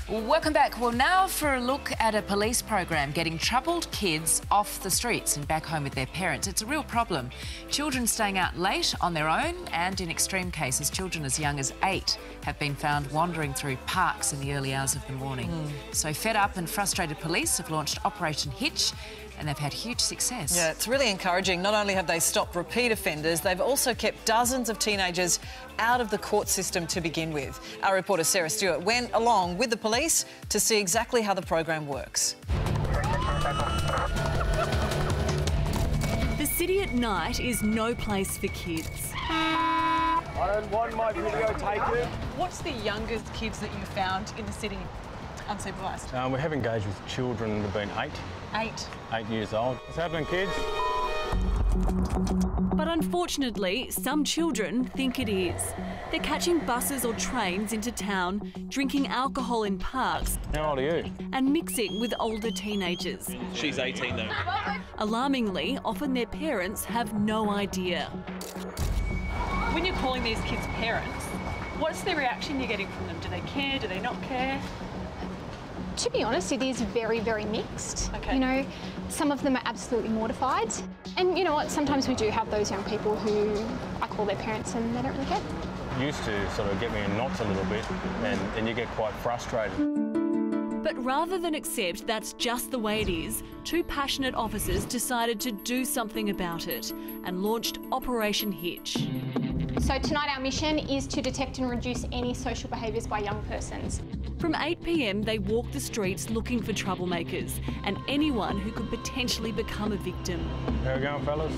Welcome back. Well, now for a look at a police program getting troubled kids off the streets and back home with their parents. It's a real problem. Children staying out late on their own, and in extreme cases, children as young as 8 have been found wandering through parks in the early hours of the morning. So fed up and frustrated police have launched Operation Hitch, and they've had huge success. Yeah, it's really encouraging. Not only have they stopped repeat offenders, they've also kept dozens of teenagers out of the court system to begin with. Our reporter Sarah Stewart went along with the police to see exactly how the program works. The city at night is no place for kids. I don't want my video taken. What's the youngest kids that you found in the city unsupervised? We have engaged with children that have been 8 years old. What's happening, kids? But unfortunately, some children think it is. They're catching buses or trains into town, drinking alcohol in parks. How old are you? And mixing with older teenagers. She's 18 though. Alarmingly, often their parents have no idea. When you're calling these kids parents, what's the reaction you're getting from them? Do they care? Do they not care? To be honest, it is very, very mixed. Okay. You know, some of them are absolutely mortified. And you know what, sometimes we do have those young people who I call their parents and they don't really care. Used to sort of get me in knots a little bit, and you get quite frustrated. But rather than accept that's just the way it is, 2 passionate officers decided to do something about it and launched Operation Hitch. So tonight our mission is to detect and reduce any social behaviours by young persons. From 8 p.m, they walk the streets looking for troublemakers and anyone who could potentially become a victim. How are we going, fellas?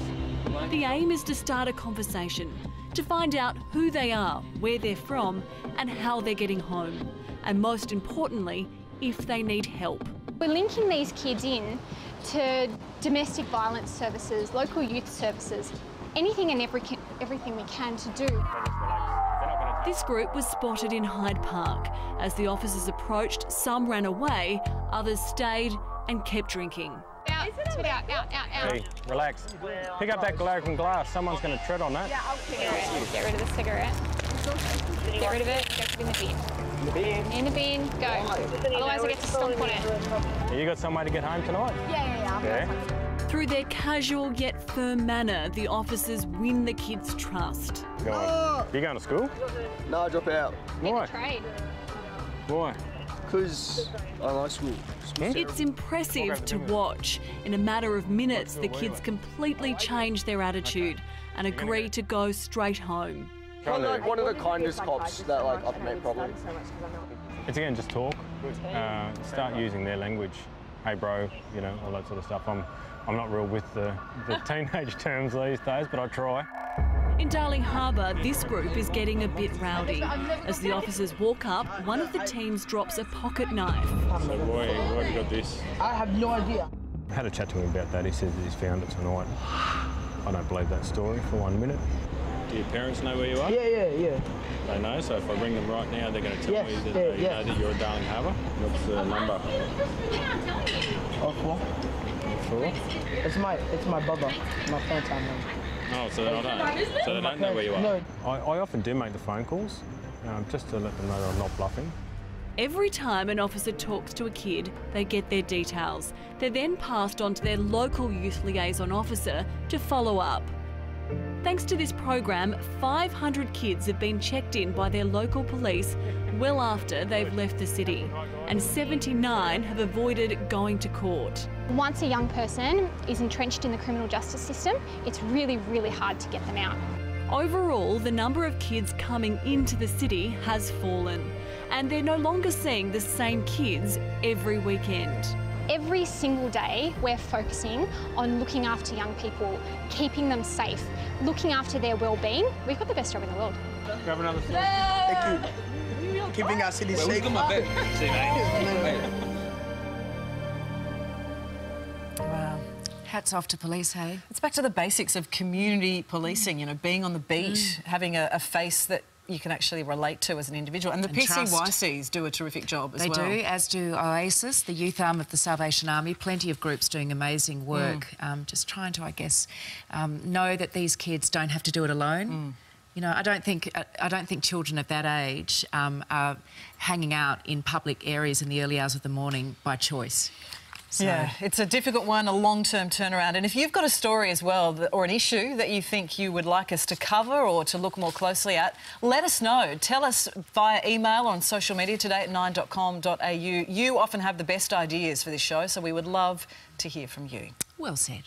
The aim is to start a conversation, to find out who they are, where they're from, and how they're getting home. And most importantly, if they need help. We're linking these kids in to domestic violence services, local youth services, anything and everything we can to do. This group was spotted in Hyde Park. As the officers approached, some ran away, others stayed and kept drinking. Out. Hey, relax. Pick up that broken glass. Someone's going to tread on that. Get rid of the cigarette. Get rid of it. Go put it in the bin. In the bin. Go. Otherwise I get to stomp on it. You got some way to get home tonight? Yeah. Through their casual yet firm manner, the officers win the kids' trust. Go on. You going to school? No, I drop out. Why? Trade. Why? Because I like school. It's impressive to watch. In a matter of minutes, the kids completely change their attitude and agree to go straight home. I'm like one of the kindest cops that I've met probably. It's again just talk. Start using their language. Hey bro, you know, all that sort of stuff. I'm not real with the teenage terms these days, but I try. In Darling Harbour, this group is getting a bit rowdy. As the officers walk up, one of the teams drops a pocket knife. So boy, why have you got this? I have no idea. I had a chat to him about that. He says that he's found it tonight. I don't believe that story for 1 minute. Do your parents know where you are? Yeah. They know, so if I ring them right now, they're going to tell me that they know that you're at Darling Harbour. What's the number? Oh, 4. It's my brother, my phone time. Oh, so they're not home. So they don't know where you are? No. I often do make the phone calls, just to let them know that I'm not bluffing. Every time an officer talks to a kid, they get their details. They're then passed on to their local youth liaison officer to follow up. Thanks to this program, 500 kids have been checked in by their local police well after they've left the city, and 79 have avoided going to court. Once a young person is entrenched in the criminal justice system, it's really, really hard to get them out. Overall, the number of kids coming into the city has fallen, and they're no longer seeing the same kids every weekend. Every single day, we're focusing on looking after young people, keeping them safe, looking after their well-being. We've got the best job in the world. Grab another story. Thank you. Keeping our city safe. Wow. Hats off to police, hey? It's back to the basics of community policing, you know, being on the beat, having a face that you can actually relate to as an individual. And the PCYCs do a terrific job as well. They do, as do Oasis, the youth arm of the Salvation Army. Plenty of groups doing amazing work. Just trying to, I guess, know that these kids don't have to do it alone. You know, I don't think children of that age are hanging out in public areas in the early hours of the morning by choice. So. Yeah, it's a difficult one, a long-term turnaround. And if you've got a story as well, or an issue that you think you would like us to cover or to look more closely at, let us know. Tell us via email or on social media today at 9.com.au. You often have the best ideas for this show, so we would love to hear from you. Well said.